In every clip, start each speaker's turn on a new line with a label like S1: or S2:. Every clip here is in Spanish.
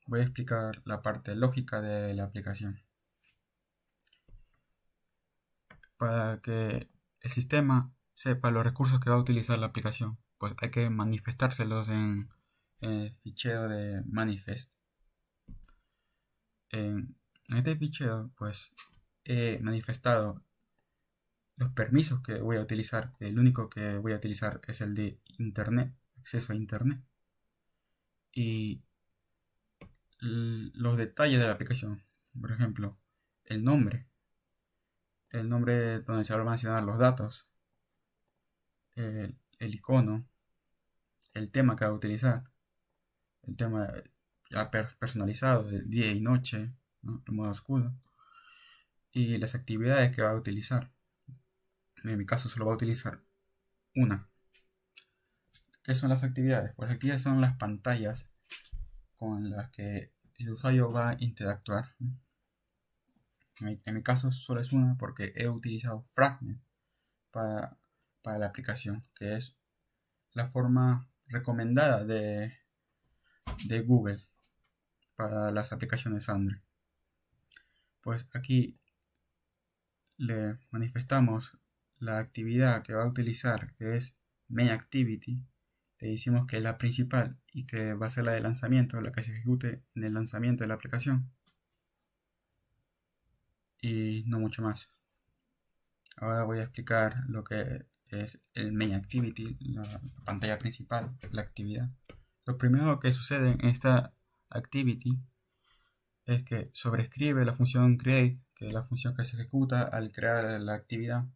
S1: voy a explicar la parte lógica de la aplicación. Para que el sistema sepa los recursos que va a utilizar la aplicación, pues hay que manifestárselos en el fichero de manifest. En este fichero, pues he manifestado los permisos que voy a utilizar. El único que voy a utilizar es el de internet, acceso a internet. Y los detalles de la aplicación. Por ejemplo, el nombre. El nombre donde se van a almacenar los datos. El icono. El tema que va a utilizar. El tema ya personalizado de día y noche, ¿no? El modo oscuro. Y las actividades que va a utilizar. En mi caso solo va a utilizar una. ¿Qué son las actividades? Pues las actividades son las pantallas con las que el usuario va a interactuar. En mi caso solo es una porque he utilizado Fragment para, para la aplicación, que es la forma recomendada de Google para las aplicaciones Android. Pues aquí le manifestamos la actividad que va a utilizar, que es Main Activity. Le decimos que es la principal y que va a ser la de lanzamiento, la que se ejecute en el lanzamiento de la aplicación. Y no mucho más. Ahora voy a explicar lo que es el Main Activity, la pantalla principal, la actividad. Lo primero que sucede en esta activity es que sobrescribe la función create, que es la función que se ejecuta al crear la actividad,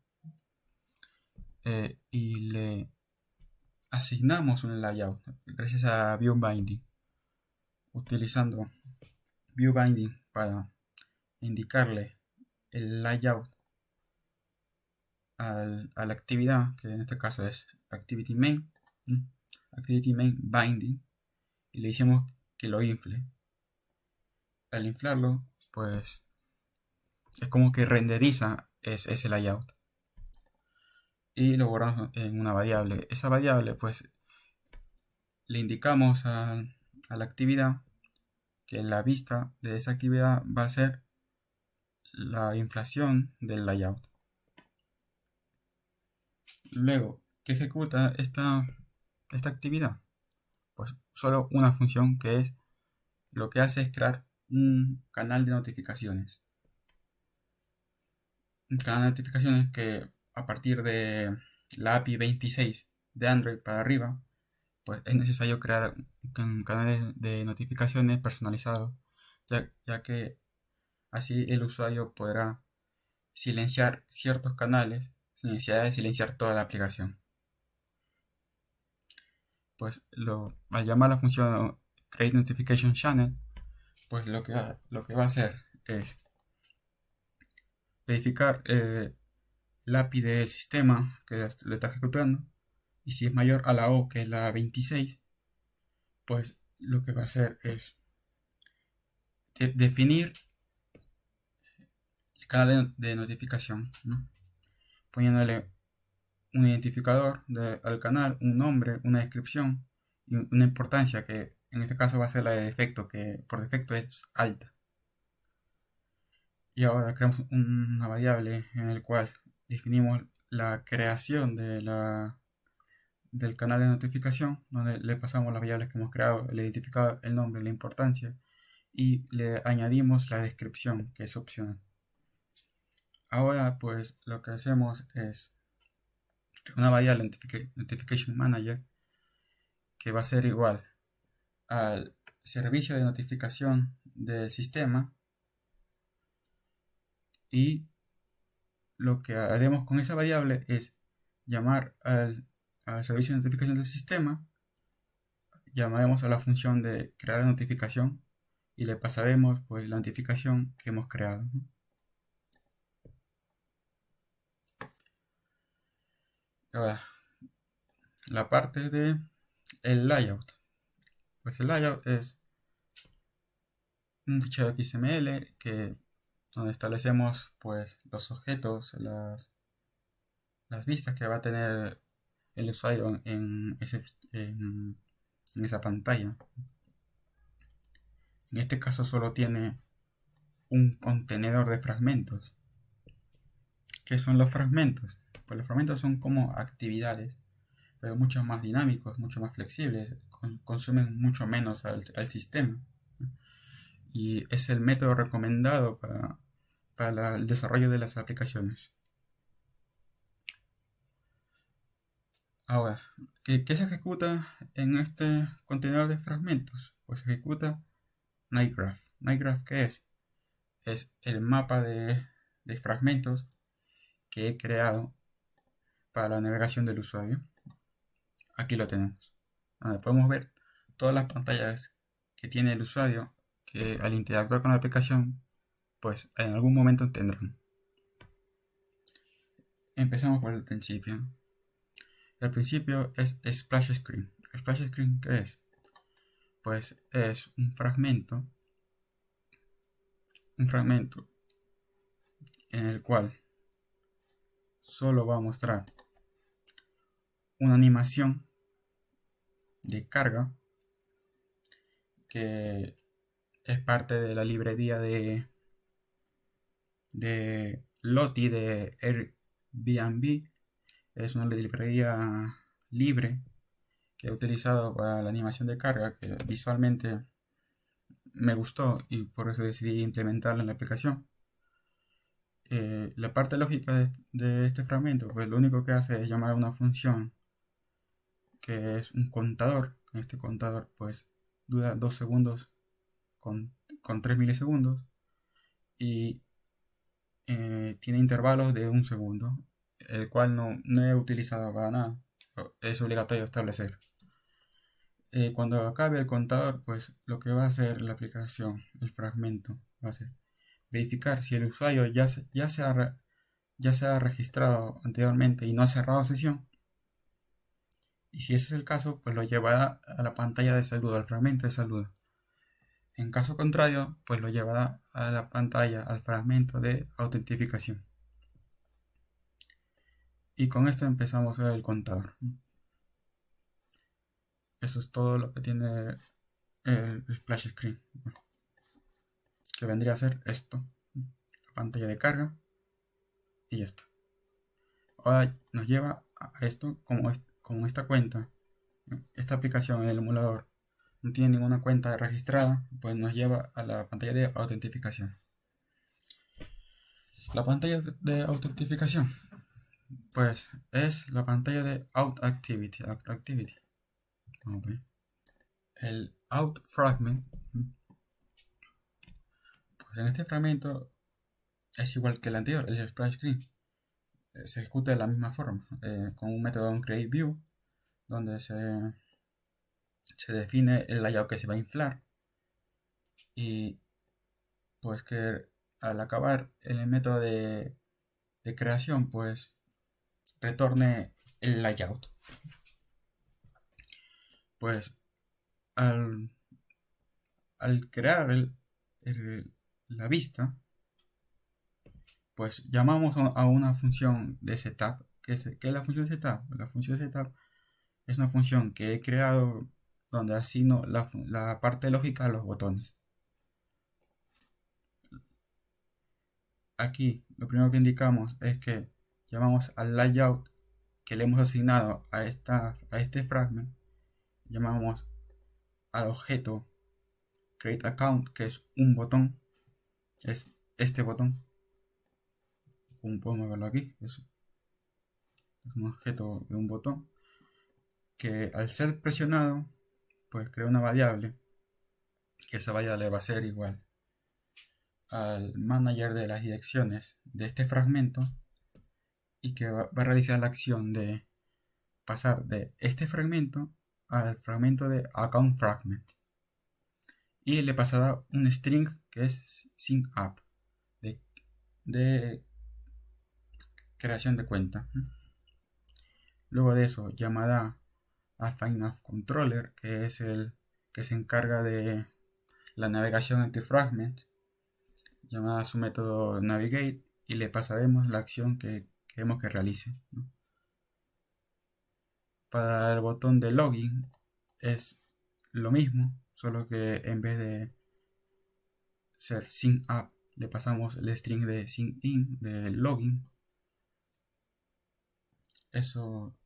S1: y le asignamos un layout gracias a ViewBinding, utilizando ViewBinding para indicarle el layout a la actividad, que en este caso es activity main, activity main binding, y le decimos que lo infle. Al inflarlo, pues es como que renderiza ese layout y lo guardamos en una variable. Esa variable, pues le indicamos a la actividad que la vista de esa actividad va a ser la inflación del layout. Luego, ¿qué ejecuta esta actividad? Pues solo una función, que es lo que hace es crear un canal de notificaciones. Un canal de notificaciones que a partir de la API 26 de Android para arriba, pues es necesario crear un canal de notificaciones personalizado, ya que así el usuario podrá silenciar ciertos canales sin necesidad de silenciar toda la aplicación. Pues al llamar la función create notification channel, pues lo que va a hacer es verificar el API del sistema que le está ejecutando, y si es mayor a la O, que es la 26, pues lo que va a hacer es definir el canal de notificación, ¿no? Poniéndole un identificador al canal, un nombre, una descripción y una importancia, que en este caso va a ser la de defecto, que por defecto es alta. Y ahora creamos una variable en la cual definimos la creación del canal de notificación, donde le pasamos las variables que hemos creado, el identificador, el nombre, la importancia, y le añadimos la descripción, que es opcional. Ahora pues lo que hacemos es una variable notification manager, que va a ser igual al servicio de notificación del sistema, y lo que haremos con esa variable es llamar al servicio de notificación del sistema, llamaremos a la función de crear la notificación y le pasaremos pues la notificación que hemos creado, ¿no? Ahora, la parte de el layout. Pues el layout es un fichero XML donde establecemos pues los objetos, las vistas que va a tener el usuario en esa pantalla. En este caso solo tiene un contenedor de fragmentos. ¿Qué son los fragmentos? Pues los fragmentos son como actividades, pero mucho más dinámicos, mucho más flexibles, consumen mucho menos al sistema. Y es el método recomendado para el desarrollo de las aplicaciones. Ahora, ¿qué se ejecuta en este contenedor de fragmentos? Pues se ejecuta Nightgraph. ¿Nightgraph qué es? Es el mapa de fragmentos que he creado para la navegación del usuario. Aquí lo tenemos. Podemos ver todas las pantallas que tiene el usuario que al interactuar con la aplicación, pues en algún momento tendrán. Empezamos por el principio. El principio es Splash Screen. ¿Splash Screen qué es? Pues es un fragmento en el cual solo va a mostrar una animación de carga que es parte de la librería de Lottie de Airbnb. Es una librería libre que he utilizado para la animación de carga, que visualmente me gustó y por eso decidí implementarla en la aplicación. La parte lógica de este fragmento, pues lo único que hace es llamar a una función que es un contador. Este contador pues dura 2 segundos con 3 milisegundos y tiene intervalos de 1 segundo, el cual no he utilizado para nada. Es obligatorio establecer. Cuando acabe el contador, pues lo que va a hacer la aplicación, el fragmento, va a ser verificar si el usuario ya se ha registrado anteriormente y no ha cerrado sesión. Y si ese es el caso, pues lo llevará a la pantalla de saludo, al fragmento de saludo. En caso contrario, pues lo llevará a la pantalla, al fragmento de autentificación. Y con esto empezamos a ver el contador. Eso es todo lo que tiene el splash screen, que vendría a ser esto, la pantalla de carga y ya está. Ahora nos lleva a esto como esta cuenta, esta aplicación en el emulador no tiene ninguna cuenta registrada, pues nos lleva a la pantalla de autentificación. La pantalla de autentificación, pues es la pantalla de out activity. Vamos a ver. El out fragment, pues en este fragmento es igual que el anterior, el splash screen. Se ejecuta de la misma forma, con un método onCreateView, donde se define el layout que se va a inflar y pues que al acabar el método de creación, pues retorne el layout. Pues al crear la vista, pues llamamos a una función de setup. ¿Qué es la función setup? La función setup es una función que he creado donde asigno la parte lógica a los botones. Aquí lo primero que indicamos es que llamamos al layout que le hemos asignado a este fragment, llamamos al objeto create account, que es un botón, es este botón, como podemos verlo aquí, es un objeto de un botón que al ser presionado pues crea una variable, que esa variable va a ser igual al manager de las direcciones de este fragmento y que va a realizar la acción de pasar de este fragmento al fragmento de account fragment y le pasará un string que es sync up de creación de cuenta. Luego de eso llamará a FindAffController, que es el que se encarga de la navegación entre fragment, llamará a su método navigate y le pasaremos la acción que queremos que realice, ¿no? Para el botón de login es lo mismo, solo que en vez ser sign up, le pasamos el string de sign in, de login. Eso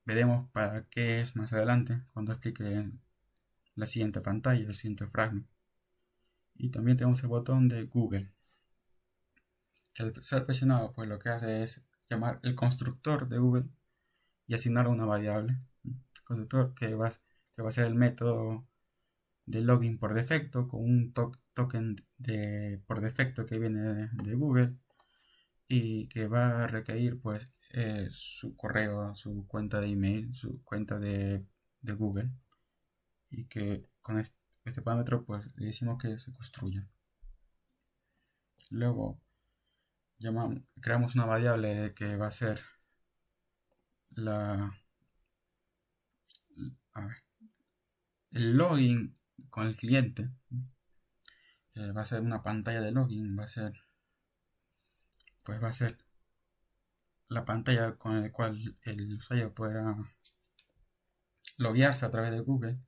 S1: veremos para qué es más adelante, cuando explique la siguiente pantalla, el siguiente fragmento. Y también tenemos el botón de Google, que al ser presionado, pues lo que hace es llamar el constructor de Google y asignar una variable. Constructor que va a ser el método de login por defecto, con un token por defecto que viene de Google, y que va a requerir pues su correo, su cuenta de email, su cuenta de Google, y que con este parámetro pues le decimos que se construya. Luego creamos una variable que va a ser el login con el cliente. Va a ser una pantalla de login, va a ser la pantalla con la cual el usuario podrá loguearse a través de Google,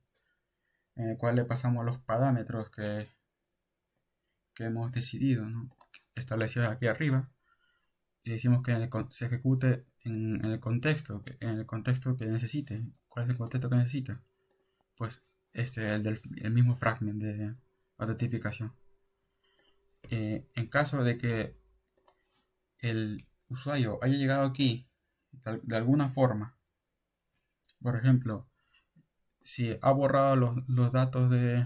S1: en el cual le pasamos los parámetros que hemos decidido, ¿no? Establecidos aquí arriba, y decimos que se ejecute en el contexto que necesite. ¿Cuál es el contexto que necesita? Pues el mismo fragment de autentificación. En caso de que el usuario haya llegado aquí de alguna forma, por ejemplo, si ha borrado los datos de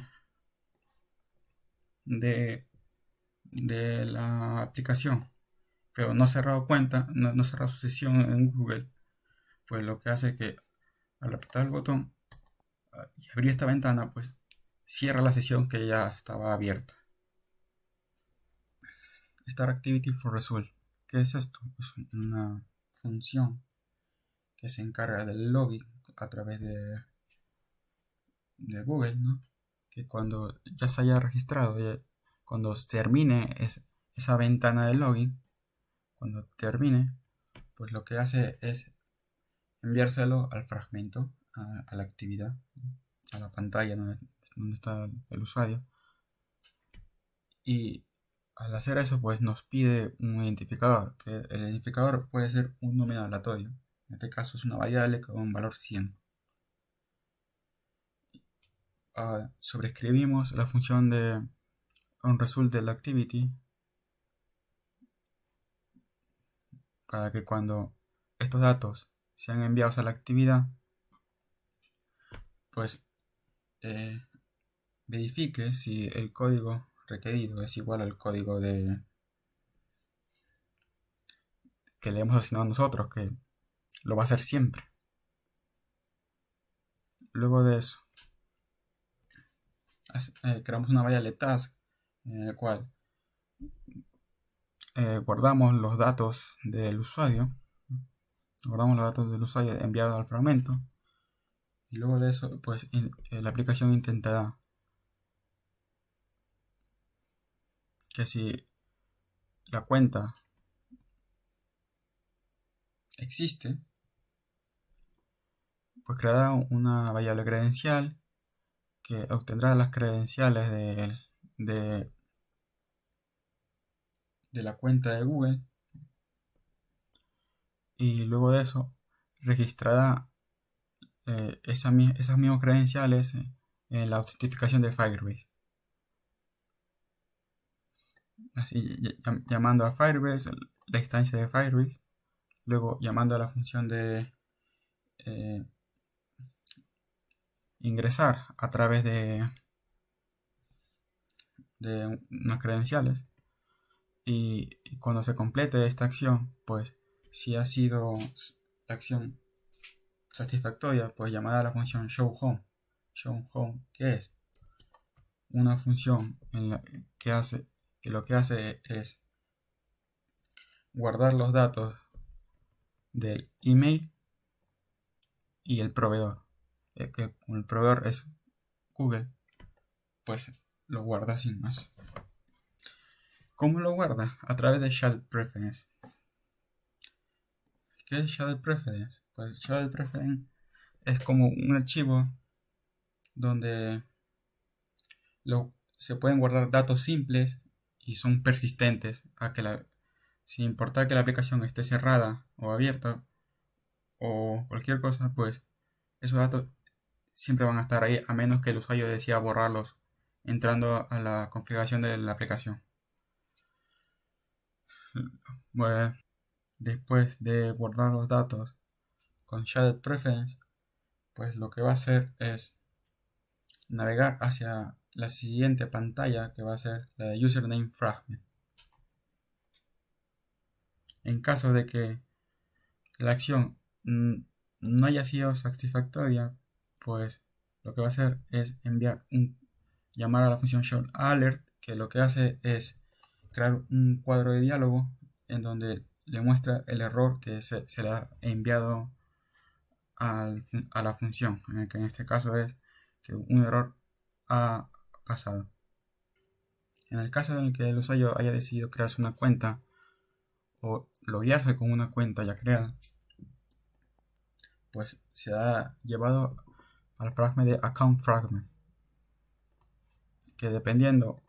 S1: la aplicación, pero no ha cerrado cuenta, no ha cerrado su sesión en Google, pues lo que hace es que al apretar el botón y abrir esta ventana, pues cierra la sesión que ya estaba abierta. Start Activity for Result. ¿Qué es esto? Es una función que se encarga del login a través de Google, ¿no? Que cuando ya se haya registrado, cuando termine esa ventana de login, cuando termine, pues lo que hace es enviárselo al fragmento, a la actividad, a la pantalla donde está el usuario. Y al hacer eso, pues nos pide un identificador, que el identificador puede ser un número aleatorio. En este caso es una variable con un valor 100. Sobreescribimos la función de onResult del activity para que cuando estos datos sean enviados a la actividad, pues verifique si el código requerido es igual al código que le hemos asignado nosotros, que lo va a hacer siempre. Luego de eso, creamos una variable task en la cual guardamos los datos del usuario, enviados al fragmento, y luego de eso, pues la aplicación intentará que si la cuenta existe, pues creará una variable credencial que obtendrá las credenciales de la cuenta de Google, y luego de eso registrará esas mismas credenciales en la autentificación de Firebase. Así, llamando a Firebase, la instancia de Firebase, luego llamando a la función de ingresar a través de unas credenciales, y cuando se complete esta acción, pues si ha sido la acción satisfactoria, pues llamará a la función showHome. ShowHome, que es una función que lo que hace es guardar los datos del email y el proveedor. Que como el proveedor es Google, pues lo guarda sin más. ¿Cómo lo guarda? A través de Shared Preference. ¿Qué es Shared Preference? Pues Shared Preference es como un archivo donde se pueden guardar datos simples y son persistentes, sin importar que la aplicación esté cerrada o abierta o cualquier cosa, pues esos datos siempre van a estar ahí, a menos que el usuario decida borrarlos entrando a la configuración de la aplicación. Bueno, después de guardar los datos con Shaded Preference, pues lo que va a hacer es navegar hacia la siguiente pantalla, que va a ser la de Username Fragment. En caso de que la acción no haya sido satisfactoria, pues lo que va a hacer es llamar a la función showAlert, que lo que hace es crear un cuadro de diálogo en donde le muestra el error que se le ha enviado a la función, que en este caso es que un error ha pasado. En el caso en el que el usuario haya decidido crearse una cuenta o loguearse con una cuenta ya creada, pues se ha llevado al fragment de account fragment, que dependiendo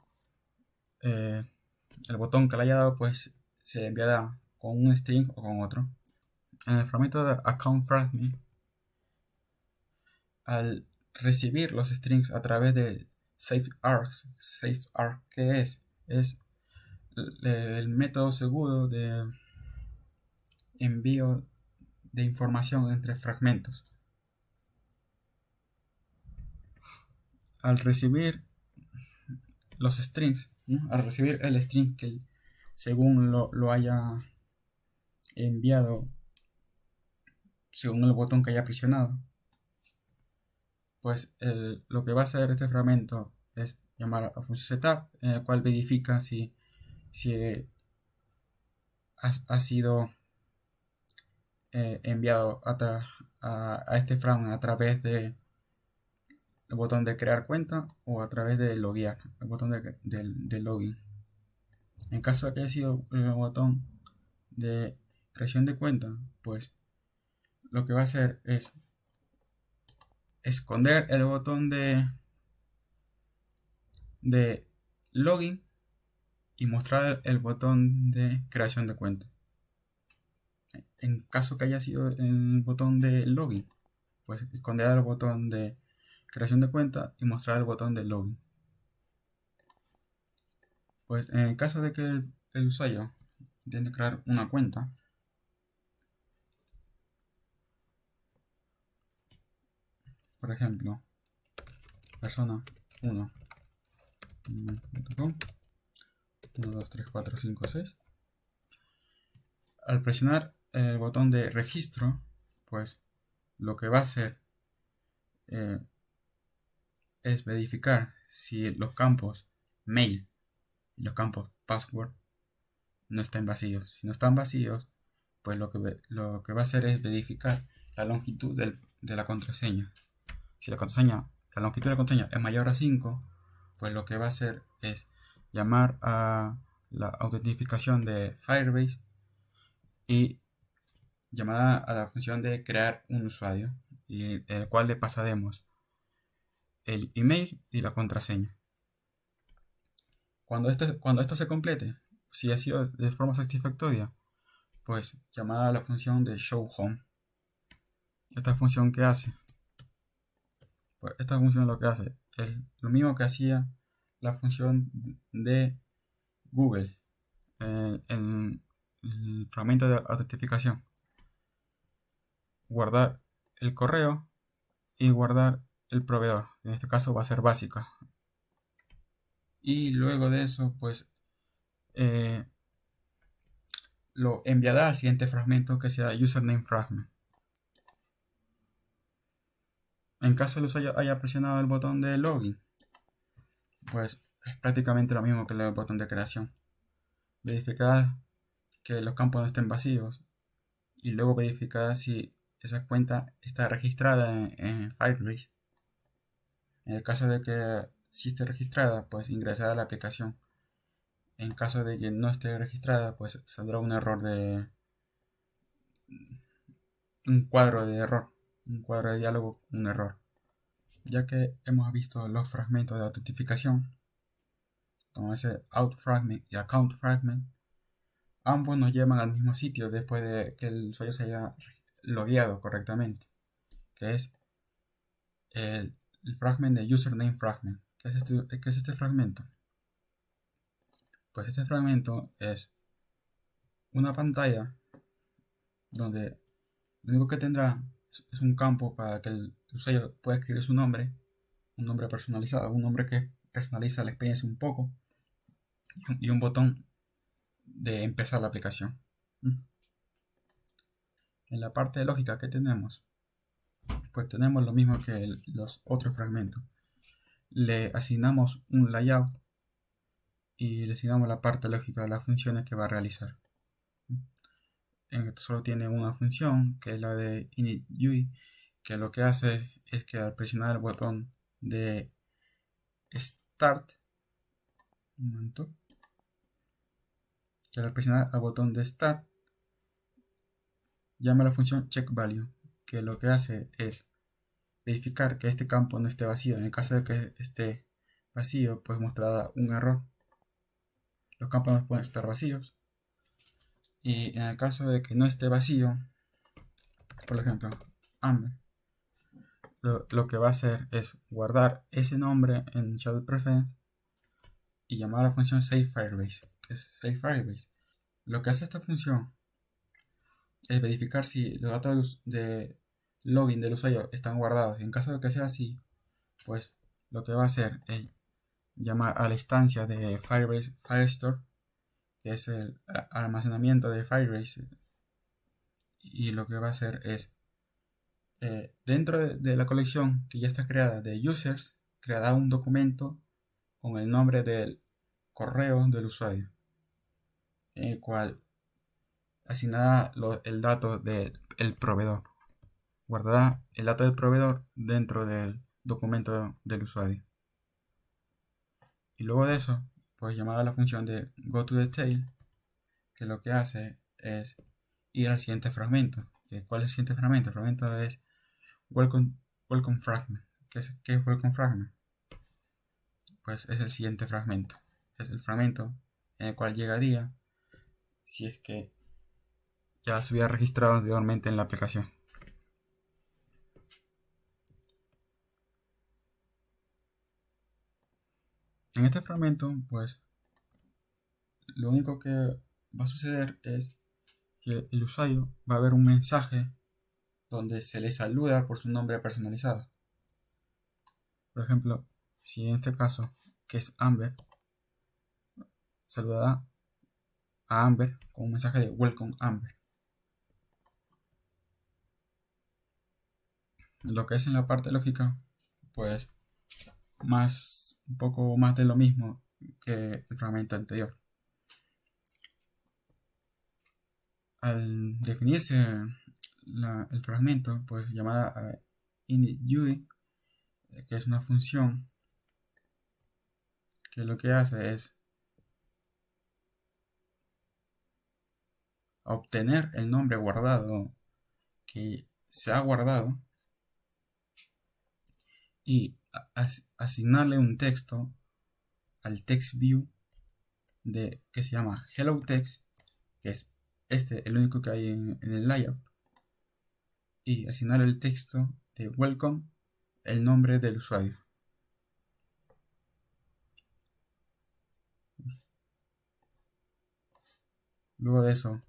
S1: el botón que le haya dado, pues se enviará con un string o con otro. En el fragmento de account fragment, al recibir los strings a través de SafeArgs, ¿qué es? Es el método seguro de envío de información entre fragmentos. Al recibir los strings, ¿no? Al recibir el string que según lo haya enviado, según el botón que haya presionado, pues lo que va a hacer este fragmento es llamar a función setup, en el cual verifica si ha sido enviado a este fragment a través de el botón de crear cuenta o a través de loguear, el botón de login. En caso de que haya sido el botón de creación de cuenta, pues lo que va a hacer es esconder el botón de login y mostrar el botón de creación de cuenta. En caso que haya sido el botón de login, pues esconder el botón de creación de cuenta y mostrar el botón de login. Pues en el caso de que el usuario intente crear una cuenta, por ejemplo, persona 1.com 1, 2, 3, 4, 5, 6. Al presionar el botón de registro, pues lo que va a hacer es verificar si los campos mail y los campos password no están vacíos. Si no están vacíos, pues lo que va a hacer es verificar la longitud de la contraseña. Si la longitud de la contraseña es mayor a 5, pues lo que va a hacer es llamar a la autentificación de Firebase y llamar a la función de crear un usuario, y el cual le pasaremos el email y la contraseña. Cuando esto se complete, si ha sido de forma satisfactoria, pues llamar a la función de showHome. Esta función que hace, pues esta función lo que hace es lo mismo que hacía la función de Google en el fragmento de autentificación. Guardar el correo y guardar el proveedor. En este caso va a ser básica. Y luego de eso, pues lo enviará al siguiente fragmento, que sea username fragment. En caso el usuario haya presionado el botón de login, pues es prácticamente lo mismo que el botón de creación. Verificar que los campos no estén vacíos y luego verificar si esa cuenta está registrada en Firebase. En el caso de que sí esté registrada, pues ingresar a la aplicación. En caso de que no esté registrada, pues saldrá un error un cuadro de diálogo, un error. Ya que hemos visto los fragmentos de autentificación, como ese out fragment y account fragment, ambos nos llevan al mismo sitio después de que el usuario se haya logueado correctamente, que es el fragment de username fragment. ¿Qué es este fragmento? Pues este fragmento es una pantalla donde lo único que tendrá es un campo para que el usuario pueda escribir su nombre, un nombre personalizado, un nombre que personaliza la experiencia un poco, y un botón de empezar la aplicación. En la parte de lógica que tenemos, pues tenemos lo mismo que los otros fragmentos. Le asignamos un layout y le asignamos la parte lógica de las funciones que va a realizar. En esto solo tiene una función, que es la de initUI, que lo que hace es que al presionar el botón de Start, un momento, que al presionar el botón de Start, llama a la función checkValue, que lo que hace es verificar que este campo no esté vacío. En el caso de que esté vacío, pues mostrará un error. Los campos no pueden estar vacíos. Y en el caso de que no esté vacío, por ejemplo, Amber, lo que va a hacer es guardar ese nombre en Shadow Preference y llamar a la función SaveFirebase, que es SaveFirebase. Lo que hace esta función es verificar si los datos de login del usuario están guardados. En caso de que sea así, pues lo que va a hacer es llamar a la instancia de Firebase Firestore, que es el almacenamiento de Firebase, y lo que va a hacer es dentro de la colección que ya está creada de users, creará un documento con el nombre del correo del usuario, en el cual asignará el dato del proveedor. Guardará el dato del proveedor dentro del documento del usuario. Y luego de eso, pues llamar a la función de goToDetail, que lo que hace es ir al siguiente fragmento. ¿Cuál es el siguiente fragmento? El fragmento es welcome fragment. ¿Qué es welcome fragment? Pues es el siguiente fragmento. Es el fragmento en el cual llegaría si es que ya se hubiera registrado anteriormente en la aplicación. En este fragmento, pues lo único que va a suceder es que el usuario va a ver un mensaje donde se le saluda por su nombre personalizado. Por ejemplo, si en este caso, que es Amber, saludará a Amber con un mensaje de Welcome Amber. Lo que es en la parte lógica, pues un poco más de lo mismo que el fragmento anterior. Al definirse el fragmento, pues llamada a initUI, que es una función que lo que hace es obtener el nombre guardado que se ha guardado y asignarle un texto al text view que se llama hello text, que es el único que hay en el layout, y asignarle el texto de welcome el nombre del usuario. Luego de eso,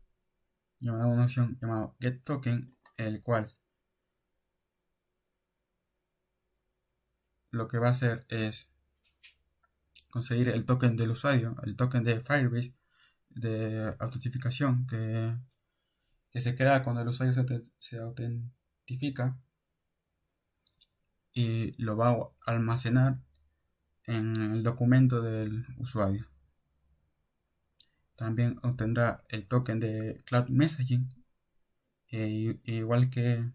S1: llamada una opción llamada getToken, el cual lo que va a hacer es conseguir el token del usuario, el token de Firebase de autentificación que se crea cuando el usuario se autentifica, y lo va a almacenar en el documento del usuario. También obtendrá el token de Cloud Messaging, igual que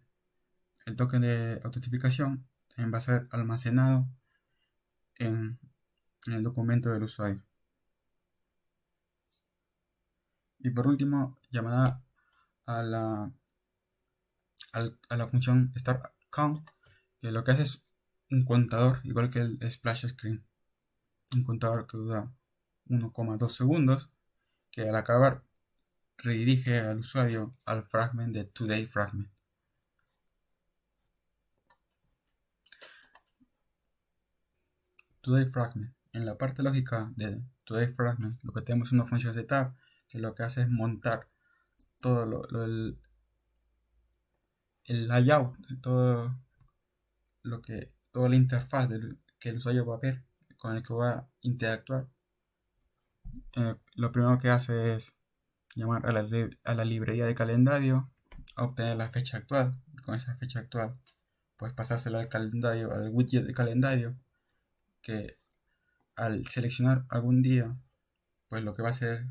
S1: el token de autentificación, también va a ser almacenado en el documento del usuario. Y por último, llamará a la función startCount, que lo que hace es un contador, igual que el splash screen, un contador que dura 1,2 segundos, que al acabar redirige al usuario al fragment de Today Fragment. Today Fragment. En la parte lógica de Today Fragment, lo que tenemos es una función setup que lo que hace es montar todo el layout, toda la interfaz que el usuario va a ver, con el que va a interactuar. Lo primero que hace es llamar a la librería de calendario, a obtener la fecha actual. Con esa fecha actual, pues pasársela al calendario, al widget de calendario, que al seleccionar algún día, pues lo que va a hacer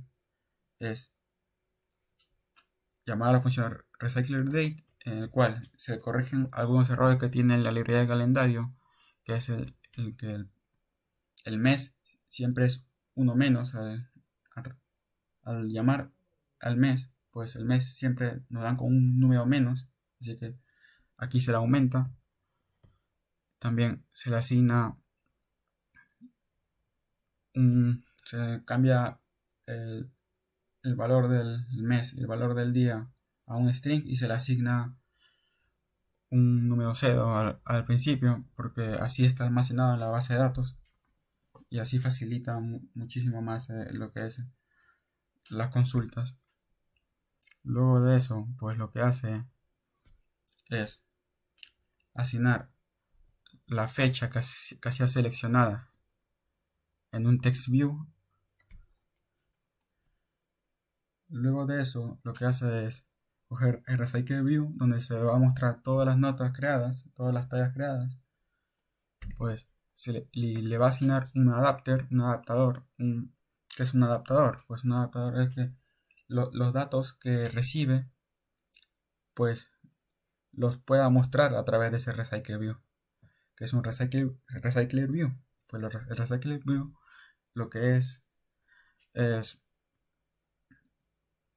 S1: es llamar a la función recyclerDate, en el cual se corrigen algunos errores que tiene la librería de calendario, que es que el mes siempre es uno menos. Al llamar al mes, pues el mes siempre nos dan con un número menos, así que aquí se le aumenta. También se le asigna se cambia el, el valor del mes, el valor del día a un string y se le asigna un número 0 al principio, porque así está almacenado en la base de datos y así facilita muchísimo más lo que es las consultas. Luego de eso, pues lo que hace es asignar la fecha que ha sido seleccionada en un text view. Luego de eso, lo que hace es coger el recycle view, donde se va a mostrar todas las notas creadas, todas las tallas creadas. Pues le va a asignar un adaptador. ¿Qué es un adaptador? Pues un adaptador es que los datos que recibe, pues los pueda mostrar a través de ese recycle view. ¿Qué es un recycler view? Pues el recycler view lo que es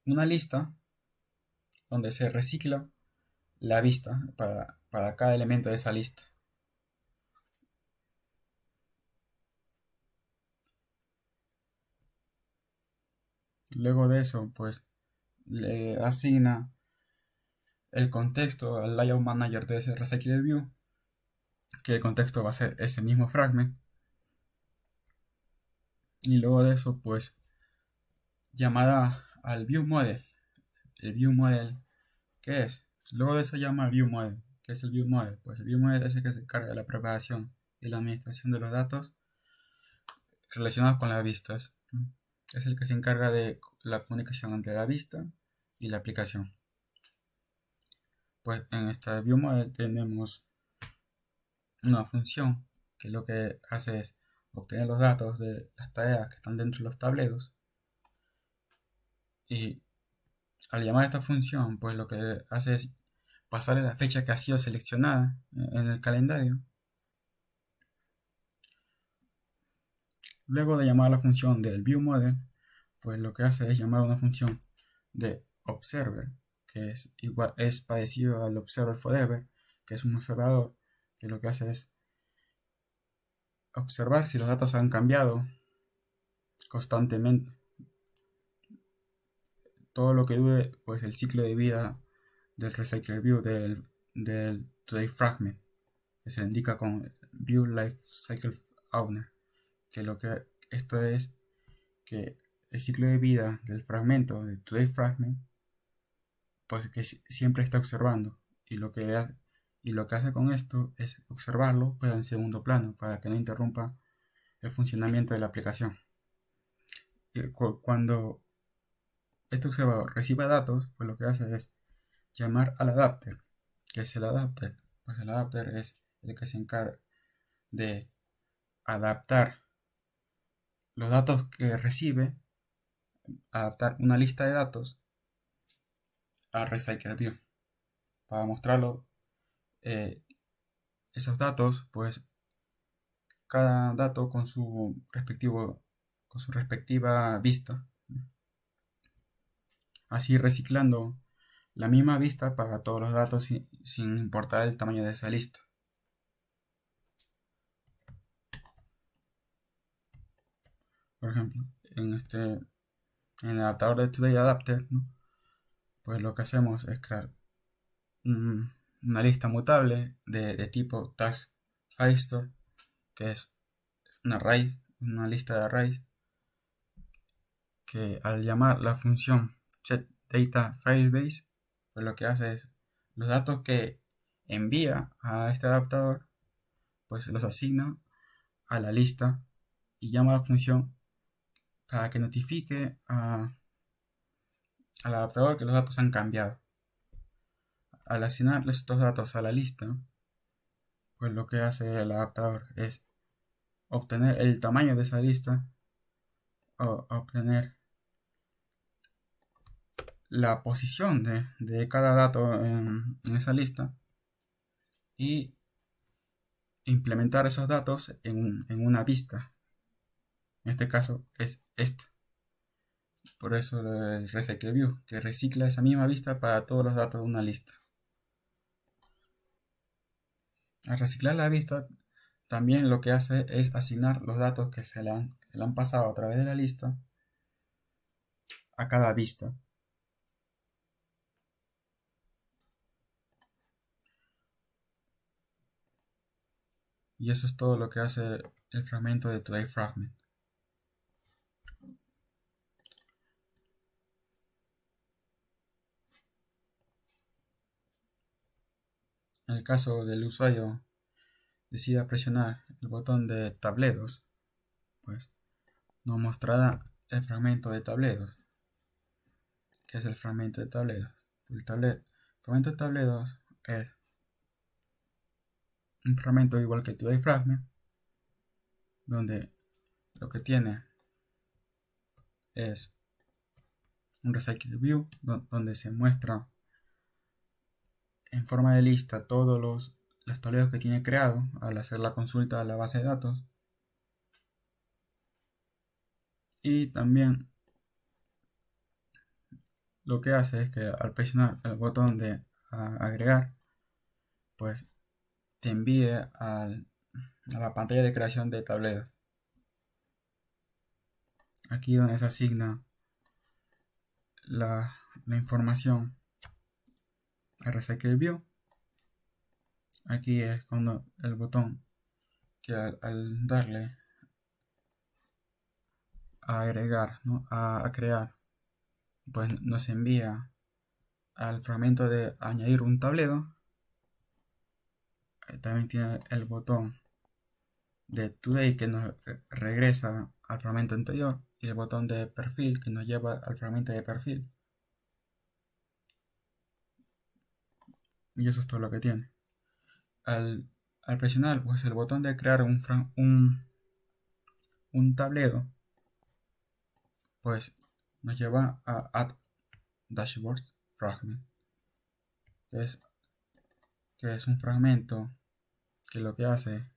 S1: una lista donde se recicla la vista para cada elemento de esa lista. Luego de eso, pues le asigna el contexto al layout manager de ese recycler view, que el contexto va a ser ese mismo fragment. Y luego de eso, pues llamada al view model. El view model, ¿qué es? Luego de eso llama al view model. ¿Qué es el view model? Pues el view model es el que se encarga de la preparación y la administración de los datos relacionados con las vistas. Es el que se encarga de la comunicación entre la vista y la aplicación. Pues en esta view model tenemos una función que lo que hace es obtener los datos de las tareas que están dentro de los tableros, y al llamar a esta función, pues lo que hace es pasarle la fecha que ha sido seleccionada en el calendario. Luego de llamar a la función del viewModel, pues lo que hace es llamar a una función de observer, que es parecido al observer forever, que es un observador que lo que hace es observar si los datos han cambiado constantemente. Todo lo que dure pues el ciclo de vida del recycle view del today fragment, que se indica con view life cycle owner, que lo que esto es que el ciclo de vida del fragmento de today fragment, pues que siempre está observando, y lo que hace con esto es observarlo pero en segundo plano para que no interrumpa el funcionamiento de la aplicación. Y cuando este observador recibe datos, pues lo que hace es llamar al adapter. ¿Qué es el adapter? Pues el adapter es el que se encarga de adaptar los datos que recibe, adaptar una lista de datos a recycle view para mostrarlo esos datos, pues cada dato con su respectiva vista, así reciclando la misma vista para todos los datos sin importar el tamaño de esa lista. Por ejemplo, en el adaptador de TodayAdapter, ¿no? Pues lo que hacemos es crear una lista mutable de tipo task filestore, que es una lista de arrays, que al llamar la función setDataFileBase, pues lo que hace es los datos que envía a este adaptador, pues los asigna a la lista y llama a la función para que notifique al adaptador que los datos han cambiado. Al asignar estos datos a la lista, pues lo que hace el adaptador es obtener el tamaño de esa lista o obtener la posición de cada dato en esa lista y implementar esos datos en una vista. En este caso es esta. Por eso el Recycle View, que recicla esa misma vista para todos los datos de una lista. Al reciclar la vista, también lo que hace es asignar los datos que se le han pasado a través de la lista a cada vista. Y eso es todo lo que hace el fragmento de TodayFragment. En el caso del usuario decida presionar el botón de tableros, pues nos mostrará el fragmento de tableros. ¿Qué es el fragmento de tableros? El fragmento de tableros es un fragmento igual que TodayFragment, donde lo que tiene es un Recycle View, donde se muestra en forma de lista todos los tableros que tiene creado al hacer la consulta a la base de datos. Y también lo que hace es que al presionar el botón de agregar, pues te envíe a la pantalla de creación de tableros. Aquí donde se asigna la información a Recycle View. Aquí es cuando el botón que al darle a agregar, ¿no? a crear, pues nos envía al fragmento de añadir un tablero. También tiene el botón de Today que nos regresa al fragmento anterior y el botón de perfil que nos lleva al fragmento de perfil. Y eso es todo lo que tiene. Al presionar pues el botón de crear un tablero, pues nos lleva a Add Dashboard Fragment, que es un fragmento que lo que hace,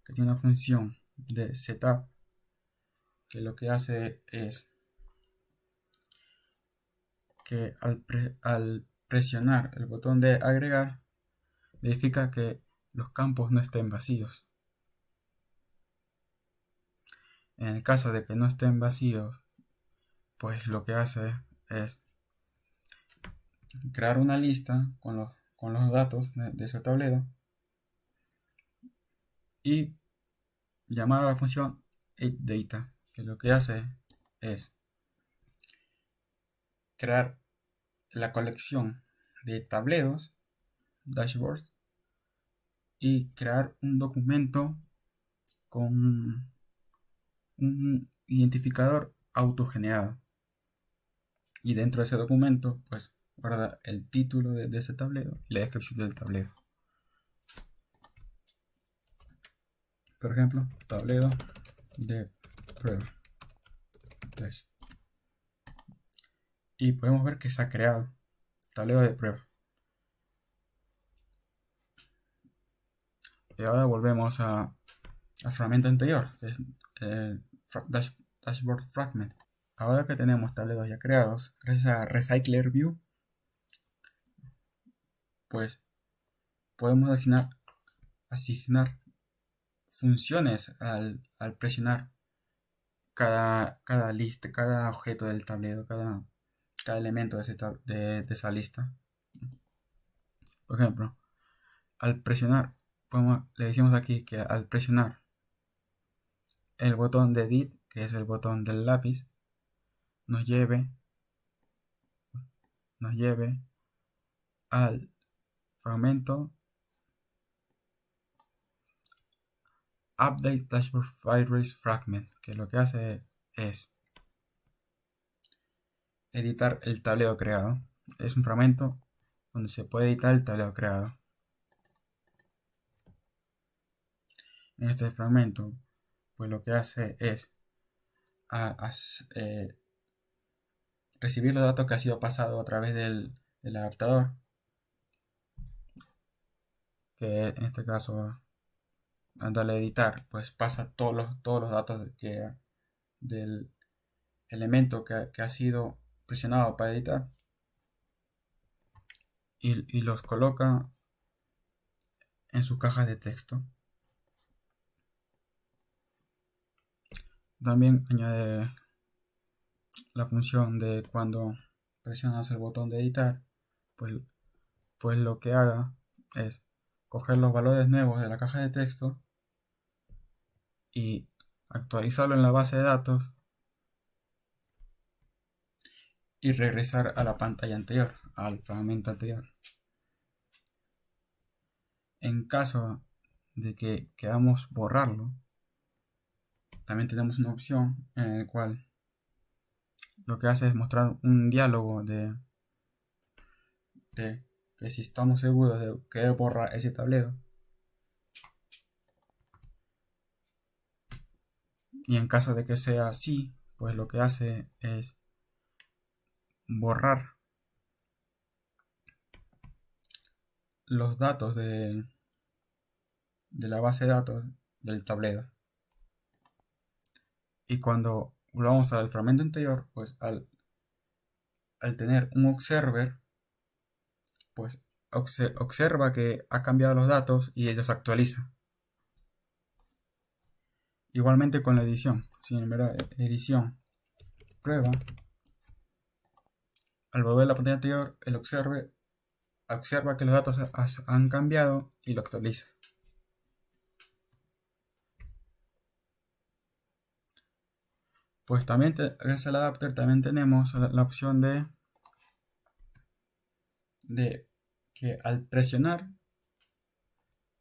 S1: que tiene una función de setup, que lo que hace es que al presionar el botón de agregar, verifica que los campos no estén vacíos. En el caso de que no estén vacíos, pues lo que hace es crear una lista con los datos de ese tablero y llamar a la función addData, que lo que hace es crear la colección de tableros, dashboards, y crear un documento con un identificador autogenerado. Y dentro de ese documento, pues guarda el título de ese tablero y la descripción del tablero. Por ejemplo, tablero de prueba. Entonces, y podemos ver que se ha creado tablero de prueba. Y ahora volvemos al fragmento anterior, que es el Dashboard Fragment. Ahora que tenemos tableros ya creados, gracias a Recycler View, pues podemos asignar funciones al presionar cada lista, cada objeto del tablero, cada elemento de esa lista. Por ejemplo, al presionar, le decimos aquí que al presionar el botón de Edit, que es el botón del lápiz, nos lleve al fragmento Update Dashboard Firebase Fragment, que lo que hace es editar el tablero creado. Es un fragmento donde se puede editar el tablero creado. En este fragmento, pues lo que hace es recibir los datos que ha sido pasado a través del adaptador, que en este caso al darle a editar, pues pasa todos los datos del elemento que ha sido presionado para editar y los coloca en sus cajas de texto. También añade la función de cuando presionas el botón de editar, pues lo que haga es coger los valores nuevos de la caja de texto y actualizarlo en la base de datos y regresar a la pantalla anterior, al fragmento anterior. En caso de que queramos borrarlo, también tenemos una opción en la cual lo que hace es mostrar un diálogo de que si estamos seguros de querer borrar ese tablero, y en caso de que sea así, pues lo que hace es borrar los datos de la base de datos del tablero. Y cuando volvamos al fragmento anterior, pues al tener un observer, pues observa que ha cambiado los datos y ellos actualiza. Igualmente con la edición, si en verdad edición prueba, al volver a la pantalla anterior, el observa que los datos han cambiado y lo actualiza. Pues también gracias al adapter también tenemos la opción de que al presionar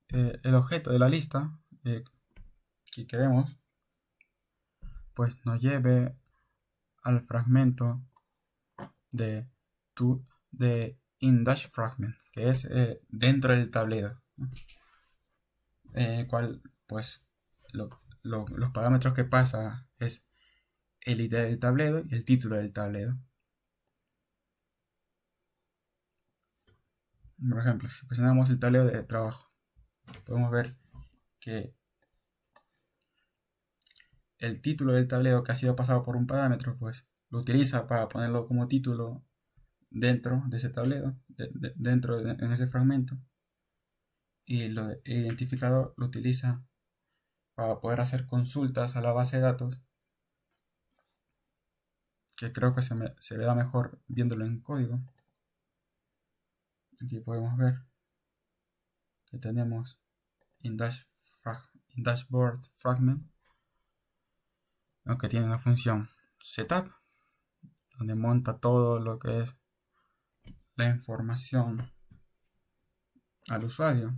S1: el objeto de la lista que queremos, pues nos lleve al fragmento de in-dash fragment, que es dentro del tablero, el cual pues los parámetros que pasa es el ID del tablero y el título del tablero. Por ejemplo, si presionamos el tablero de trabajo, podemos ver que el título del tablero que ha sido pasado por un parámetro, pues lo utiliza para ponerlo como título dentro de ese tablero, en ese fragmento, y el identificador lo utiliza para poder hacer consultas a la base de datos, que creo que se verá mejor viéndolo en código. Aquí podemos ver que tenemos dashboard fragment, que tiene una función setup, donde monta todo lo que es la información al usuario.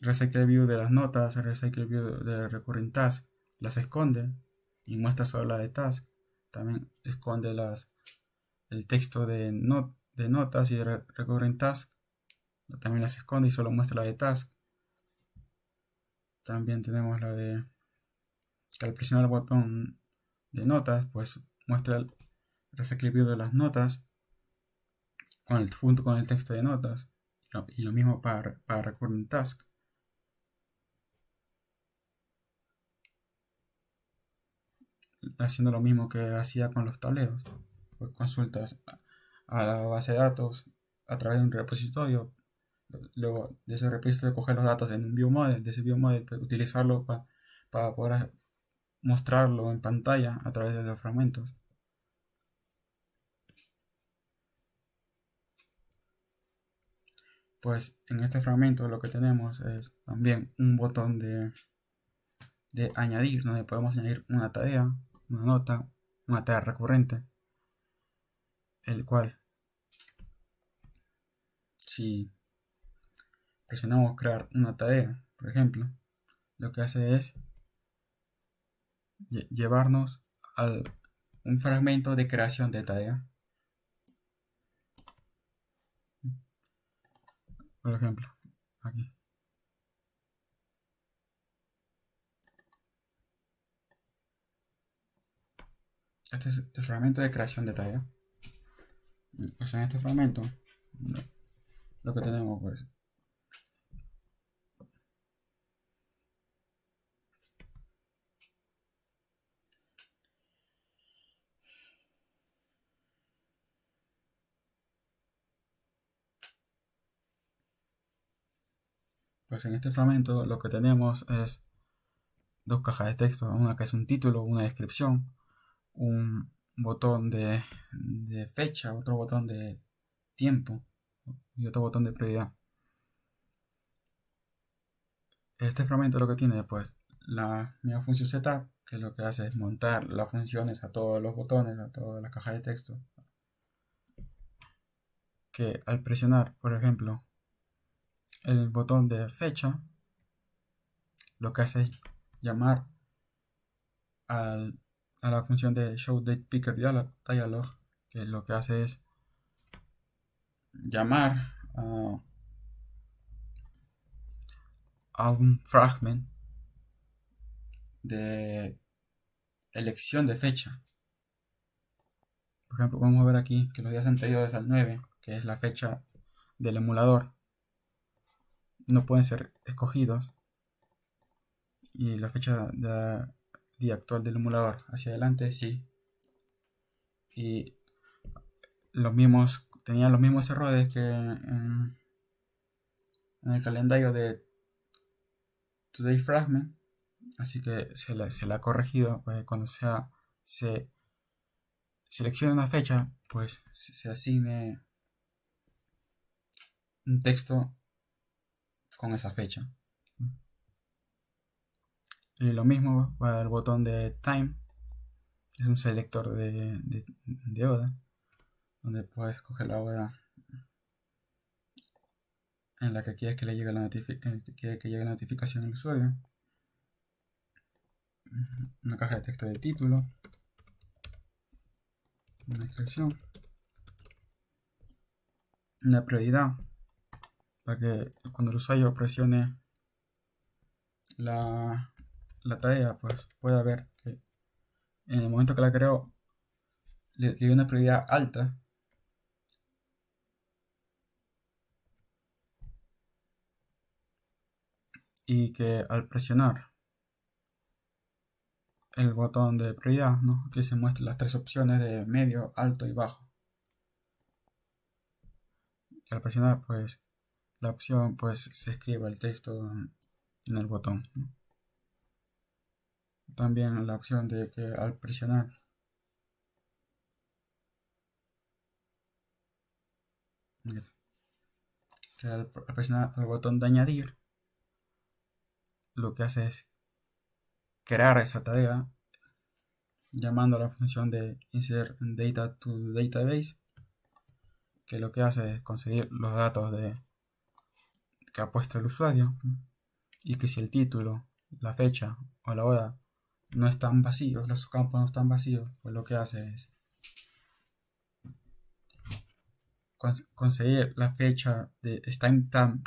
S1: Recycle view de las notas, recycle view de recurring task, las esconde y muestra solo la de task. También esconde el texto de notas y de recurring task, también las esconde y solo muestra la de task. También tenemos la de que al presionar el botón de notas, pues muestra el recycle view de las notas junto con el texto de notas, y lo mismo para recurring task. Haciendo lo mismo que hacía con los tableros, pues consultas a la base de datos a través de un repositorio, luego de ese repositorio coger los datos en un view model, de ese view model pues, utilizarlo para poder mostrarlo en pantalla a través de los fragmentos. Pues en este fragmento lo que tenemos es también un botón de añadir, donde podemos añadir una tarea, una nota, una tarea recurrente, el cual, si presionamos crear una tarea, por ejemplo, lo que hace es llevarnos a un fragmento de creación de tarea. Por ejemplo, aquí. Este es el fragmento de creación de tarea. Pues en este fragmento lo que tenemos pues en este fragmento lo que tenemos es dos cajas de texto, una que es un título, una descripción, un botón de fecha, otro botón de tiempo y otro botón de prioridad. Este fragmento lo que tiene pues la misma función setup, que lo que hace es montar las funciones a todos los botones, a todas las cajas de texto, que al presionar, por ejemplo, el botón de fecha, lo que hace es llamar a la función de showDatePicker dialog, que lo que hace es llamar a un fragment de elección de fecha. Por ejemplo, vamos a ver aquí que los días anteriores al 9, que es la fecha del emulador, no pueden ser escogidos, y la fecha de día actual del emulador hacia adelante sí. Y tenían los mismos errores que en el calendario de Today Fragment, así que se le ha corregido, pues cuando se selecciona una fecha, pues se asigne un texto con esa fecha. Y lo mismo para el botón de Time, es un selector de hora, donde puedes escoger la hora en la que quieres que le llegue la notificación al usuario. Una caja de texto de título, una descripción, una prioridad para que cuando el usuario presione la tarea, pues pueda ver que en el momento que la creó le dio una prioridad alta, y que al presionar el botón de prioridad, ¿no?, que se muestran las tres opciones de medio, alto y bajo. Y al presionar pues la opción, pues se escribe el texto en el botón, ¿no? También la opción de que al presionar el botón de añadir, lo que hace es crear esa tarea llamando a la función de insert data to database, que lo que hace es conseguir los datos que ha puesto el usuario, y que si el título, la fecha o la hora no están vacíos, los campos no están vacíos, pues lo que hace es conseguir la fecha de timestamp,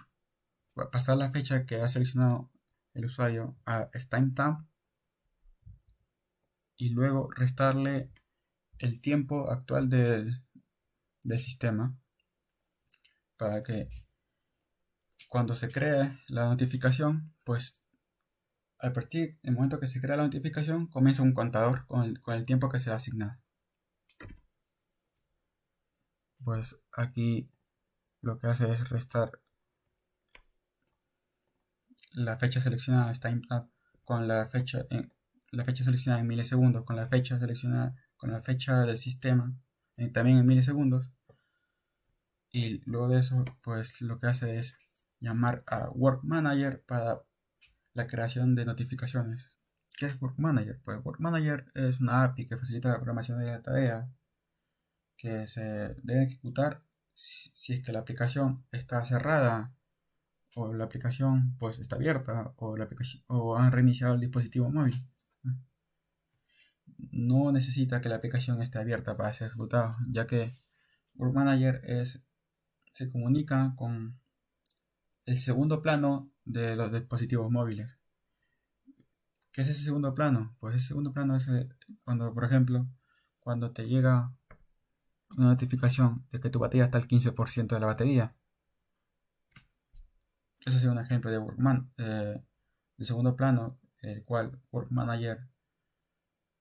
S1: pasar la fecha que ha seleccionado el usuario a timestamp y luego restarle el tiempo actual del sistema, para que cuando se cree la notificación, pues a partir del momento que se crea la notificación comienza un contador con el tiempo que se ha asignado. Pues aquí lo que hace es restar la fecha seleccionada timestamp con la fecha la fecha seleccionada en milisegundos con la fecha seleccionada con la fecha del sistema también en milisegundos. Y luego de eso, pues lo que hace es llamar a Work Manager para la creación de notificaciones. ¿Qué es Work Manager? Pues Work Manager es una API que facilita la programación de las tareas que se deben ejecutar si es que la aplicación está cerrada o la aplicación pues está abierta o la aplicación o han reiniciado el dispositivo móvil. No necesita que la aplicación esté abierta para ser ejecutado, ya que Work Manager se comunica con el segundo plano de los dispositivos móviles. ¿Qué es ese segundo plano? Pues ese segundo plano es cuando, por ejemplo, cuando te llega una notificación de que tu batería está al 15% de la batería. Ese es un ejemplo de de segundo plano, el cual Work Manager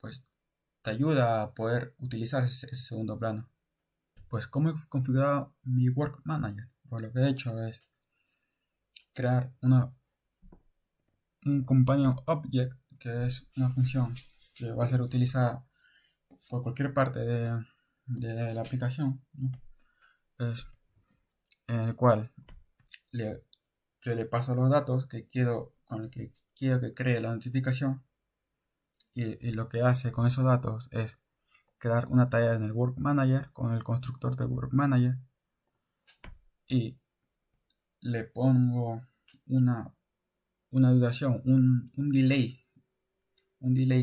S1: pues te ayuda a poder utilizar ese segundo plano. Pues ¿cómo he configurado mi Work Manager? Pues lo que he hecho es crear un companion object, que es una función que va a ser utilizada por cualquier parte de la aplicación, ¿no? Es en el cual yo le paso los datos con el que quiero que cree la notificación, y lo que hace con esos datos es crear una tarea en el Work Manager con el constructor de Work Manager, y le pongo una duración, un delay,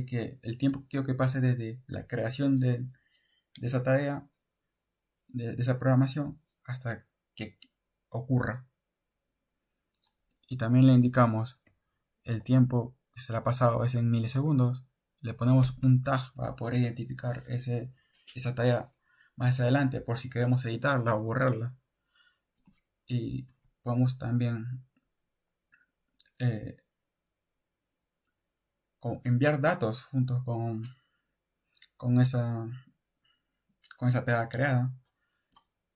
S1: que el tiempo que quiero que pase desde la creación de esa tarea, de esa programación, hasta que ocurra. Y también le indicamos el tiempo que se le ha pasado, es en milisegundos. Le ponemos un tag para poder identificar esa tarea más adelante por si queremos editarla o borrarla. Y podemos también enviar datos junto con esa tarea creada.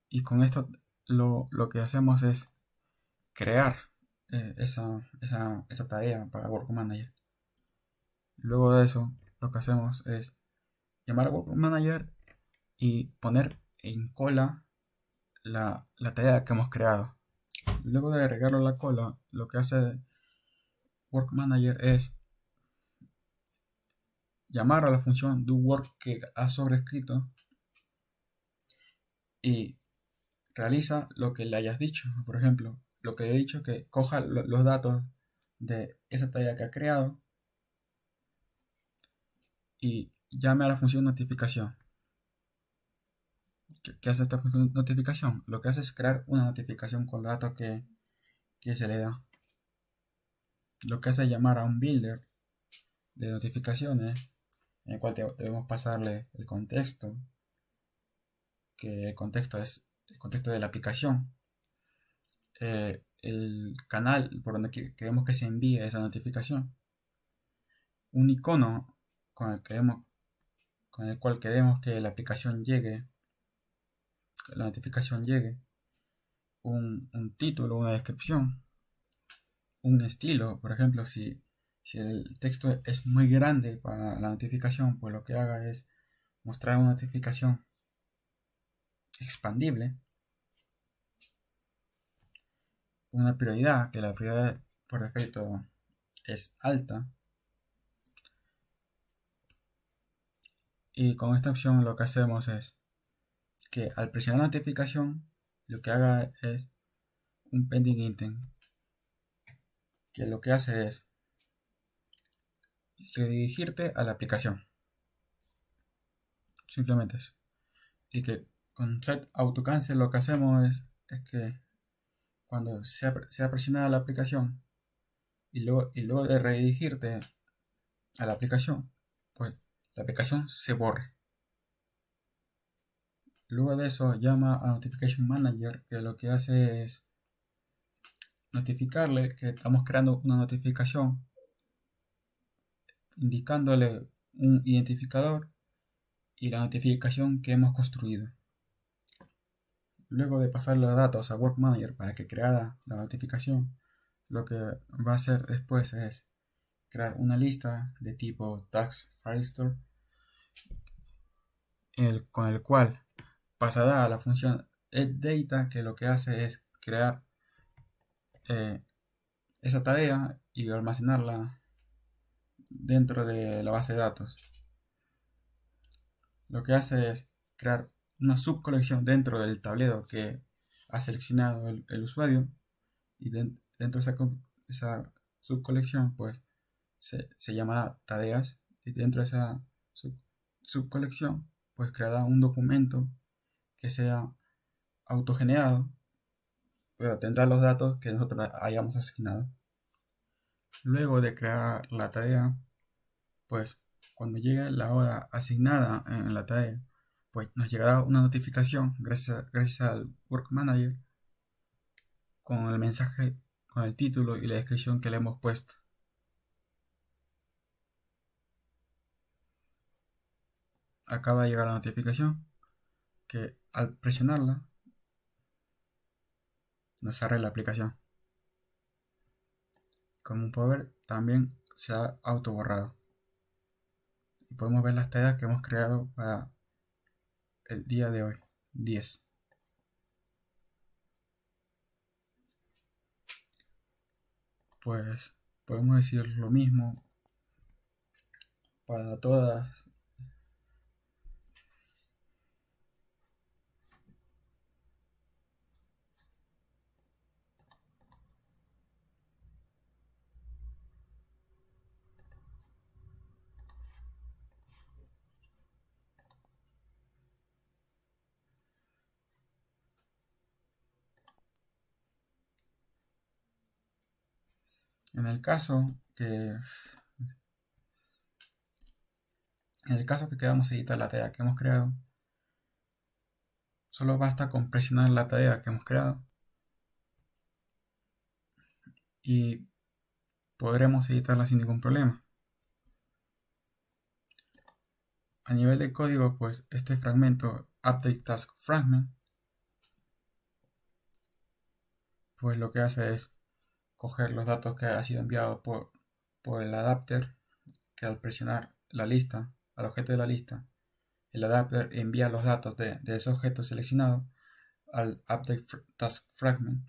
S1: Y con esto lo que hacemos es crear esa tarea para Work Manager. Luego de eso, lo que hacemos es llamar a Work Manager y poner en cola la tarea que hemos creado. Luego de agregarlo a la cola, lo que hace Work Manager es llamar a la función doWork que ha sobrescrito y realiza lo que le hayas dicho. Por ejemplo, lo que he dicho, que coja los datos de esa tarea que ha creado y llame a la función notificación. ¿Qué hace esta función notificación? Lo que hace es crear una notificación con los datos que se le da. Lo que hace es llamar a un builder de notificaciones, en el cual debemos pasarle el contexto, que el contexto es el contexto de la aplicación, el canal por donde queremos que se envíe esa notificación, un icono con el cual queremos que la aplicación llegue, que la notificación llegue, un título, una descripción, un estilo. Por ejemplo, si el texto es muy grande para la notificación, pues lo que haga es mostrar una notificación expandible, una prioridad, que la prioridad por defecto es alta, y con esta opción lo que hacemos es que al presionar notificación, lo que haga es un pending intent, que lo que hace es redirigirte a la aplicación, simplemente eso. Y que con set auto cancel lo que hacemos es que cuando sea presionada la aplicación y luego de redirigirte a la aplicación, pues la aplicación se borre. Luego de eso llama a Notification Manager, que lo que hace es notificarle que estamos creando una notificación, indicándole un identificador y la notificación que hemos construido. Luego de pasar los datos a Work Manager para que creara la notificación, lo que va a hacer después es crear una lista de tipo task firestore, con el cual pasará a la función addData, que lo que hace es crear esa tarea y almacenarla dentro de la base de datos. Lo que hace es crear una subcolección dentro del tablero que ha seleccionado el usuario, y dentro de esa subcolección pues se llamará tareas, y dentro de esa subcolección pues creará un documento que sea autogenerado, pero tendrá los datos que nosotros hayamos asignado. Luego de crear la tarea, pues cuando llegue la hora asignada en la tarea, pues nos llegará una notificación gracias al Work Manager con el mensaje, con el título y la descripción que le hemos puesto. Acaba de llegar la notificación que al presionarla nos abre la aplicación. Como pueden ver, también se ha auto borrado. Y podemos ver las tareas que hemos creado para el día de hoy, 10. Pues podemos decir lo mismo para todas. En el caso que queramos editar la tarea que hemos creado, solo basta con presionar la tarea que hemos creado y podremos editarla sin ningún problema. A nivel de código, pues este fragmento update task fragment, pues lo que hace es coger los datos que ha sido enviado por el adapter, que al presionar la lista, al objeto de la lista, el adapter envía los datos de ese objeto seleccionado al update task fragment.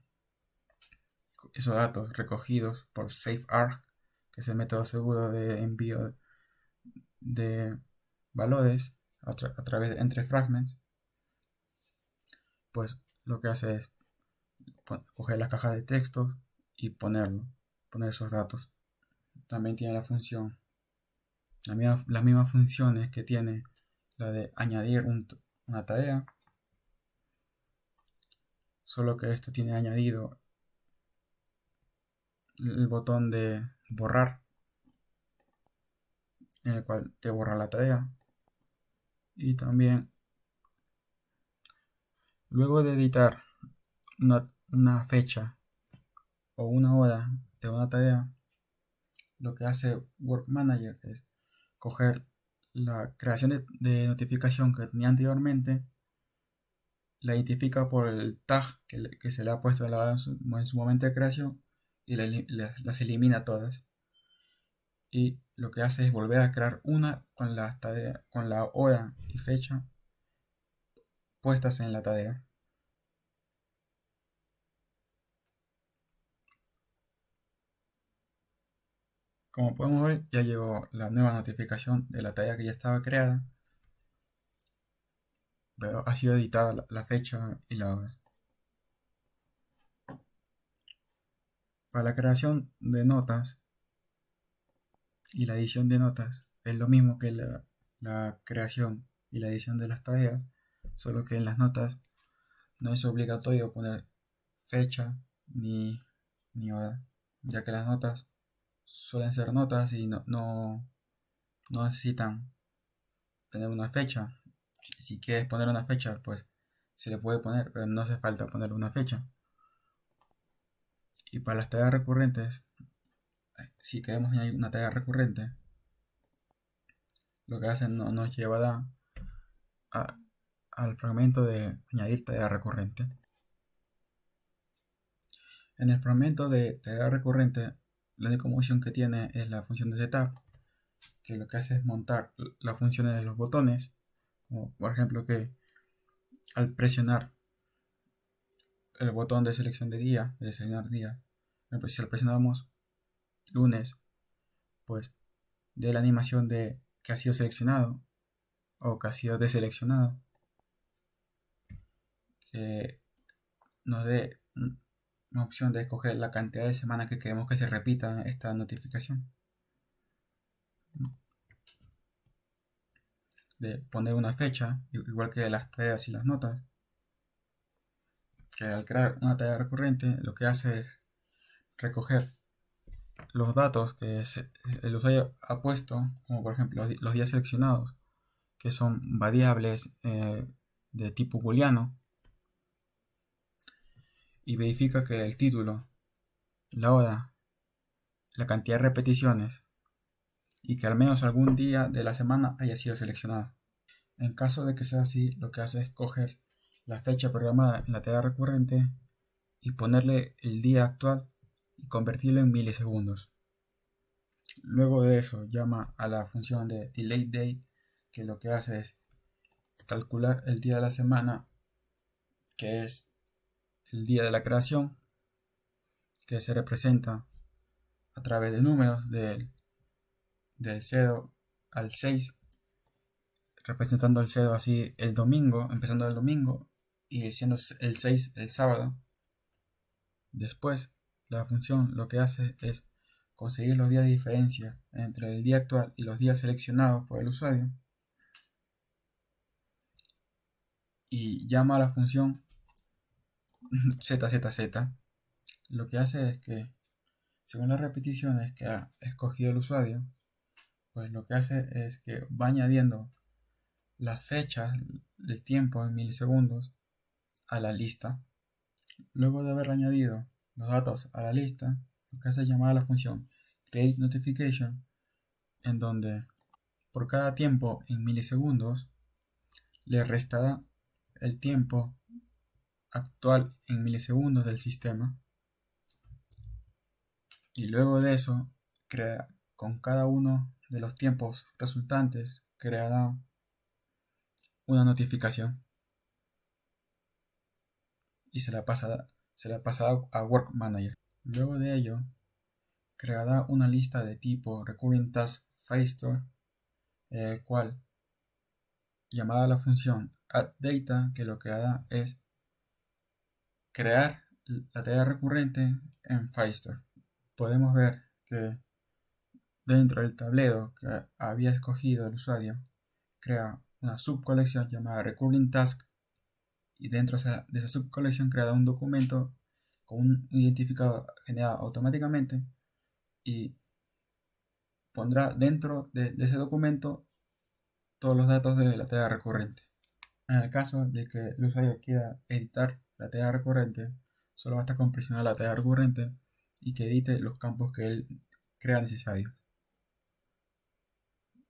S1: Esos datos recogidos por SafeArg, que es el método seguro de envío de valores a través entre fragments, pues lo que hace es coger la caja de texto y poner esos datos. También tiene las mismas funciones que tiene la de añadir una tarea, solo que esto tiene añadido el botón de borrar, en el cual te borra la tarea. Y también, luego de editar una fecha o una hora de una tarea, lo que hace Work Manager es coger la creación de notificación que tenía anteriormente, la identifica por el tag que se le ha puesto en su momento de creación, y las elimina todas. Y lo que hace es volver a crear una con con la hora y fecha puestas en la tarea. Como podemos ver, ya llegó la nueva notificación de la tarea que ya estaba creada, pero ha sido editada la fecha y la hora. Para la creación de notas y la edición de notas es lo mismo que la creación y la edición de las tareas, solo que en las notas no es obligatorio poner fecha ni hora, ya que las notas suelen ser notas y no necesitan tener una fecha. Si quieres poner una fecha, pues se le puede poner, pero no hace falta poner una fecha. Y para las tareas recurrentes, si queremos añadir una tarea recurrente, lo que hacen nos llevará al fragmento de añadir tarea recurrente. En el fragmento de tarea recurrente la única función que tiene es la función de setup, que lo que hace es montar las funciones de los botones, como por ejemplo que al presionar el botón de selección de día, de seleccionar día, por ejemplo, si lo presionamos lunes, pues de la animación de que ha sido seleccionado o que ha sido deseleccionado, que nos dé una opción de escoger la cantidad de semanas que queremos que se repita esta notificación, de poner una fecha, igual que las tareas y las notas, que al crear una tarea recurrente lo que hace es recoger los datos que el usuario ha puesto, como por ejemplo los días seleccionados, que son variables de tipo booleano, y verifica que el título, la hora, la cantidad de repeticiones y que al menos algún día de la semana haya sido seleccionado. En caso de que sea así, lo que hace es coger la fecha programada en la tarea recurrente y ponerle el día actual y convertirlo en milisegundos. Luego de eso llama a la función de delayDate, que lo que hace es calcular el día de la semana, que es el día de la creación, que se representa a través de números del 0 al 6, representando el 0 así el domingo, empezando el domingo, y siendo el 6 el sábado. Después, la función lo que hace es conseguir los días de diferencia entre el día actual y los días seleccionados por el usuario, y llama a la función ZZZ. Lo que hace es que, según las repeticiones que ha escogido el usuario, pues lo que hace es que va añadiendo las fechas del tiempo en milisegundos a la lista. Luego de haber añadido los datos a la lista, lo que hace es llamar a la función createNotification, en donde por cada tiempo en milisegundos le restará el tiempo actual en milisegundos del sistema, y luego de eso crea, con cada uno de los tiempos resultantes, creará una notificación y se la pasará a Work Manager. Luego de ello, creará una lista de tipo Recurring Task Firestore, cual, llamada a la función addData, que lo que hará es crear la tarea recurrente en Firestore. Podemos ver que dentro del tablero que había escogido el usuario, crea una subcolección llamada Recurring Task, y dentro de esa subcolección creará un documento con un identificador generado automáticamente y pondrá dentro de ese documento todos los datos de la tarea recurrente. En el caso de que el usuario quiera editar la tarea recurrente, solo basta con presionar la tarea recurrente y que edite los campos que él crea necesarios.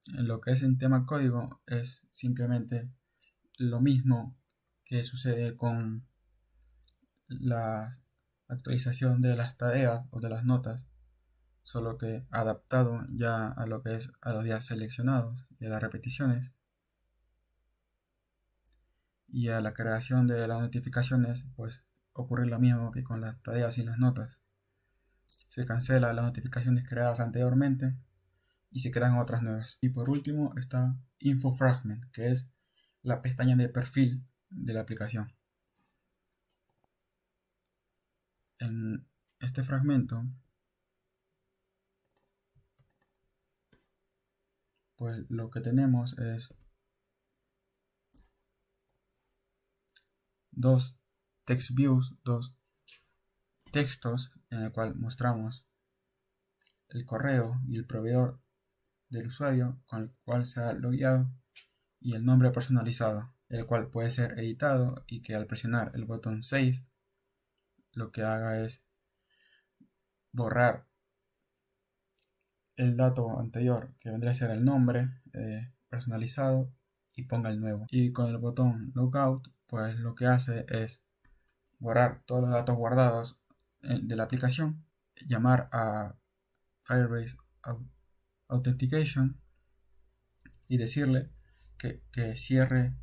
S1: En lo que es en tema código, es simplemente lo mismo que sucede con la actualización de las tareas o de las notas, solo que adaptado ya a lo que es a los días seleccionados y a las repeticiones, y a la creación de las notificaciones, pues ocurre lo mismo que con las tareas y las notas. Se cancelan las notificaciones creadas anteriormente y se crean otras nuevas. Y por último está InfoFragment, que es la pestaña de perfil de la aplicación. En este fragmento, pues lo que tenemos es dos text views, dos textos en el cual mostramos el correo y el proveedor del usuario con el cual se ha logueado, y el nombre personalizado, el cual puede ser editado y que al presionar el botón Save lo que haga es borrar el dato anterior, que vendría a ser el nombre personalizado, y ponga el nuevo. Y con el botón Logout, pues lo que hace es borrar todos los datos guardados de la aplicación, llamar a Firebase Authentication y decirle que cierre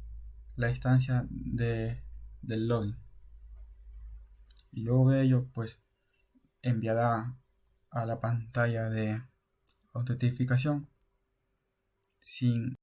S1: la instancia del login. Y luego de ello, pues enviará a la pantalla de autentificación sin